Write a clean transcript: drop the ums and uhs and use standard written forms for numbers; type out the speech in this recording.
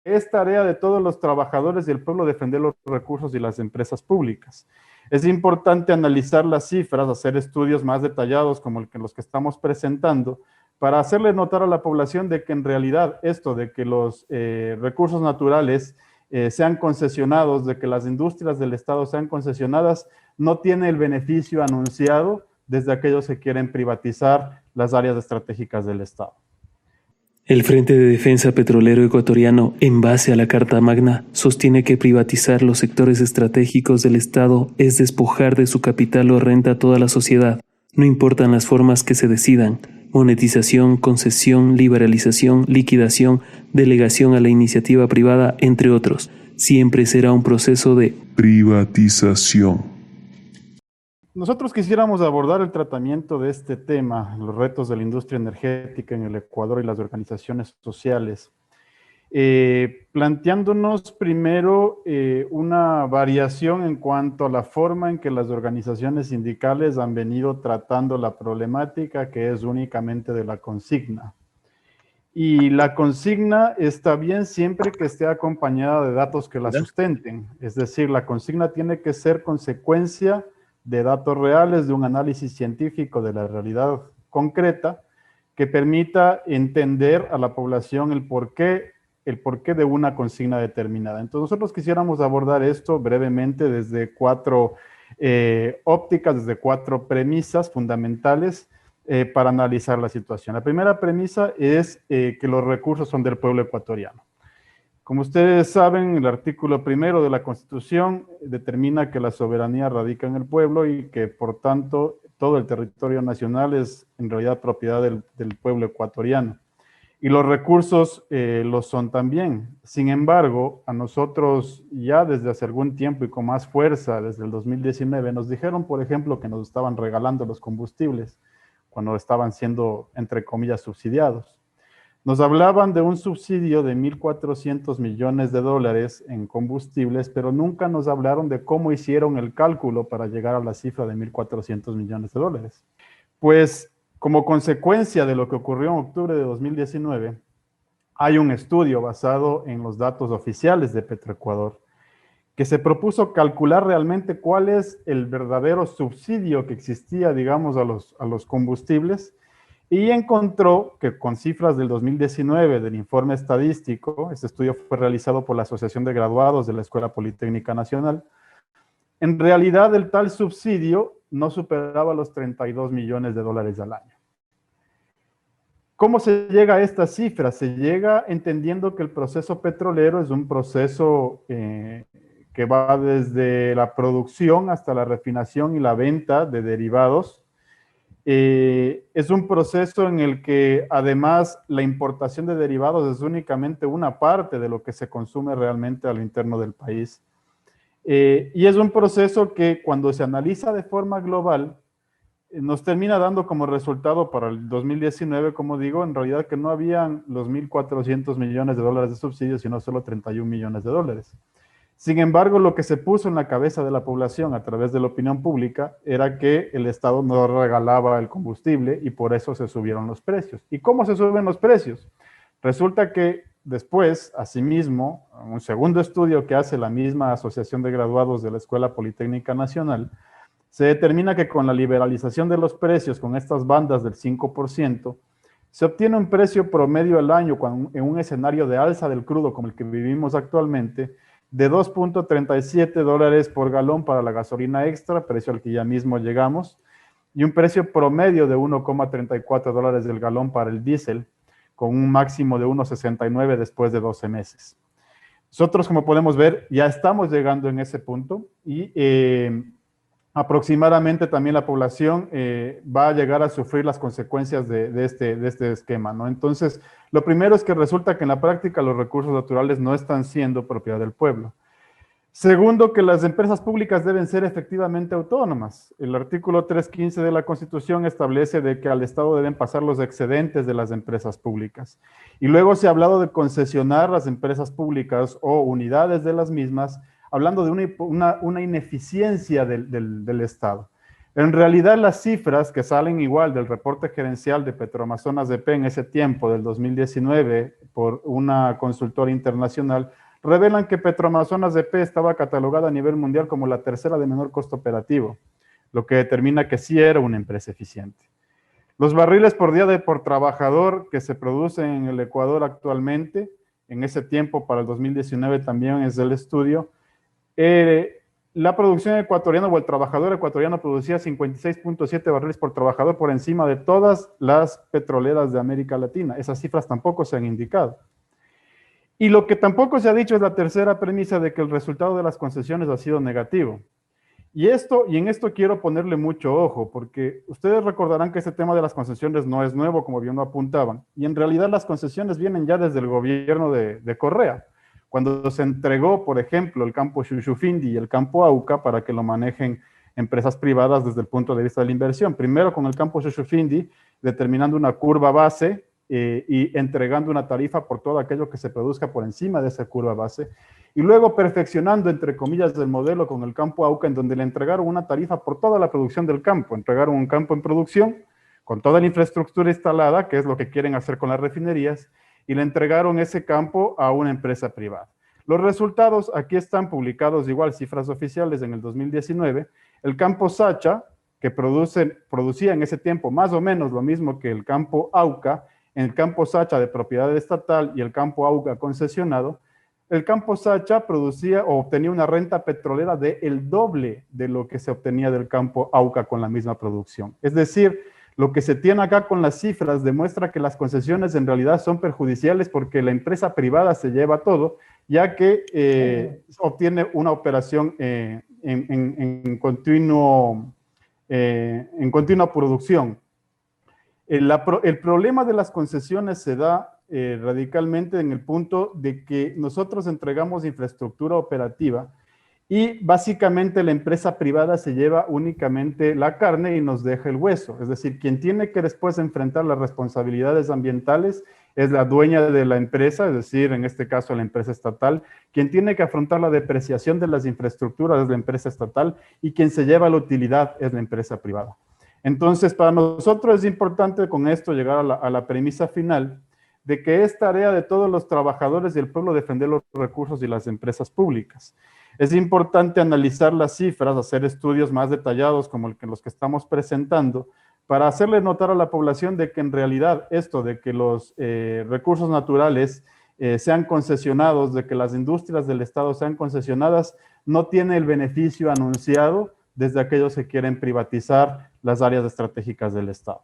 es tarea de todos los trabajadores y el pueblo defender los recursos y las empresas públicas. Es importante analizar las cifras, hacer estudios más detallados como los que estamos presentando, para hacerle notar a la población de que en realidad esto de que los recursos naturales sean concesionados, de que las industrias del Estado sean concesionadas, no tiene el beneficio anunciado desde aquellos que quieren privatizar las áreas estratégicas del Estado. El Frente de Defensa Petrolero Ecuatoriano, en base a la Carta Magna, sostiene que privatizar los sectores estratégicos del Estado es despojar de su capital o renta a toda la sociedad, no importan las formas que se decidan: monetización, concesión, liberalización, liquidación, delegación a la iniciativa privada, entre otros. Siempre será un proceso de privatización. Nosotros quisiéramos abordar el tratamiento de este tema, los retos de la industria energética en el Ecuador y las organizaciones sociales, planteándonos primero una variación en cuanto a la forma en que las organizaciones sindicales han venido tratando la problemática, que es únicamente de la consigna. Y la consigna está bien siempre que esté acompañada de datos que la sustenten. Es decir, la consigna tiene que ser consecuencia de datos reales, de un análisis científico de la realidad concreta, que permita entender a la población el porqué de una consigna determinada. Entonces, nosotros quisiéramos abordar esto brevemente desde cuatro ópticas, desde cuatro premisas fundamentales para analizar la situación. La primera premisa es que los recursos son del pueblo ecuatoriano. Como ustedes saben, el artículo 1 de la Constitución determina que la soberanía radica en el pueblo y que, por tanto, todo el territorio nacional es en realidad propiedad del pueblo ecuatoriano. Y los recursos lo son también. Sin embargo, a nosotros ya desde hace algún tiempo y con más fuerza, desde el 2019, nos dijeron, por ejemplo, que nos estaban regalando los combustibles cuando estaban siendo, entre comillas, subsidiados. Nos hablaban de un subsidio de 1.400 millones de dólares en combustibles, pero nunca nos hablaron de cómo hicieron el cálculo para llegar a la cifra de 1.400 millones de dólares. Pues, como consecuencia de lo que ocurrió en octubre de 2019, hay un estudio basado en los datos oficiales de Petroecuador que se propuso calcular realmente cuál es el verdadero subsidio que existía, digamos, a los combustibles, y encontró que con cifras del 2019 del informe estadístico, este estudio fue realizado por la Asociación de Graduados de la Escuela Politécnica Nacional, en realidad el tal subsidio no superaba los 32 millones de dólares al año. ¿Cómo se llega a esta cifra? Se llega entendiendo que el proceso petrolero es un proceso que va desde la producción hasta la refinación y la venta de derivados. Es un proceso en el que además la importación de derivados es únicamente una parte de lo que se consume realmente a lo interno del país. Y es un proceso que cuando se analiza de forma global, nos termina dando como resultado para el 2019, como digo, en realidad que no habían los 1.400 millones de dólares de subsidios, sino solo 31 millones de dólares. Sin embargo, lo que se puso en la cabeza de la población a través de la opinión pública era que el Estado no regalaba el combustible y por eso se subieron los precios. ¿Y cómo se suben los precios? Resulta que después, asimismo, un segundo estudio que hace la misma Asociación de Graduados de la Escuela Politécnica Nacional, se determina que con la liberalización de los precios, con estas bandas del 5%, se obtiene un precio promedio al año en un escenario de alza del crudo como el que vivimos actualmente, de 2.37 dólares por galón para la gasolina extra, precio al que ya mismo llegamos, y un precio promedio de 1.34 dólares del galón para el diésel, con un máximo de 1.69 después de 12 meses. Nosotros, como podemos ver, ya estamos llegando en ese punto y aproximadamente también la población va a llegar a sufrir las consecuencias de este esquema, ¿no? Entonces, lo primero es que resulta que en la práctica los recursos naturales no están siendo propiedad del pueblo. Segundo, que las empresas públicas deben ser efectivamente autónomas. El artículo 315 de la Constitución establece de que al Estado deben pasar los excedentes de las empresas públicas. Y luego se ha hablado de concesionar las empresas públicas o unidades de las mismas, hablando de una ineficiencia del Estado. En realidad, las cifras que salen igual del reporte gerencial de Petroamazonas EP en ese tiempo, del 2019, por una consultora internacional, revelan que Petroamazonas EP estaba catalogada a nivel mundial como la tercera de menor costo operativo, lo que determina que sí era una empresa eficiente. Los barriles por día por trabajador que se producen en el Ecuador actualmente, en ese tiempo para el 2019 también es del estudio, la producción ecuatoriana o el trabajador ecuatoriano producía 56.7 barriles por trabajador por encima de todas las petroleras de América Latina. Esas cifras tampoco se han indicado. Y lo que tampoco se ha dicho es la tercera premisa de que el resultado de las concesiones ha sido negativo. Y en esto quiero ponerle mucho ojo, porque ustedes recordarán que este tema de las concesiones no es nuevo, como bien lo apuntaban, y en realidad las concesiones vienen ya desde el gobierno de Correa, cuando se entregó, por ejemplo, el campo Shushufindi y el campo Auca para que lo manejen empresas privadas desde el punto de vista de la inversión. Primero con el campo Shushufindi, determinando una curva base y entregando una tarifa por todo aquello que se produzca por encima de esa curva base, y luego perfeccionando, entre comillas, el modelo con el campo Auca, en donde le entregaron una tarifa por toda la producción del campo. Entregaron un campo en producción, con toda la infraestructura instalada, que es lo que quieren hacer con las refinerías, y le entregaron ese campo a una empresa privada. Los resultados aquí están publicados igual, cifras oficiales en el 2019. El campo Sacha, que producía en ese tiempo más o menos lo mismo que el campo Auca, en el campo Sacha de propiedad estatal y el campo Auca concesionado, el campo Sacha producía o obtenía una renta petrolera del doble de lo que se obtenía del campo Auca con la misma producción. Es decir, lo que se tiene acá con las cifras demuestra que las concesiones en realidad son perjudiciales porque la empresa privada se lleva todo, ya que obtiene una operación en continua producción. El problema de las concesiones se da radicalmente en el punto de que nosotros entregamos infraestructura operativa y básicamente la empresa privada se lleva únicamente la carne y nos deja el hueso. Es decir, quien tiene que después enfrentar las responsabilidades ambientales es la dueña de la empresa, es decir, en este caso la empresa estatal. Quien tiene que afrontar la depreciación de las infraestructuras es la empresa estatal y quien se lleva la utilidad es la empresa privada. Entonces, para nosotros es importante con esto llegar a la premisa final de que es tarea de todos los trabajadores y el pueblo defender los recursos y las empresas públicas. Es importante analizar las cifras, hacer estudios más detallados como los que estamos presentando, para hacerle notar a la población de que en realidad esto de que los recursos naturales sean concesionados, de que las industrias del Estado sean concesionadas, no tiene el beneficio anunciado desde aquellos que quieren privatizar las áreas estratégicas del Estado.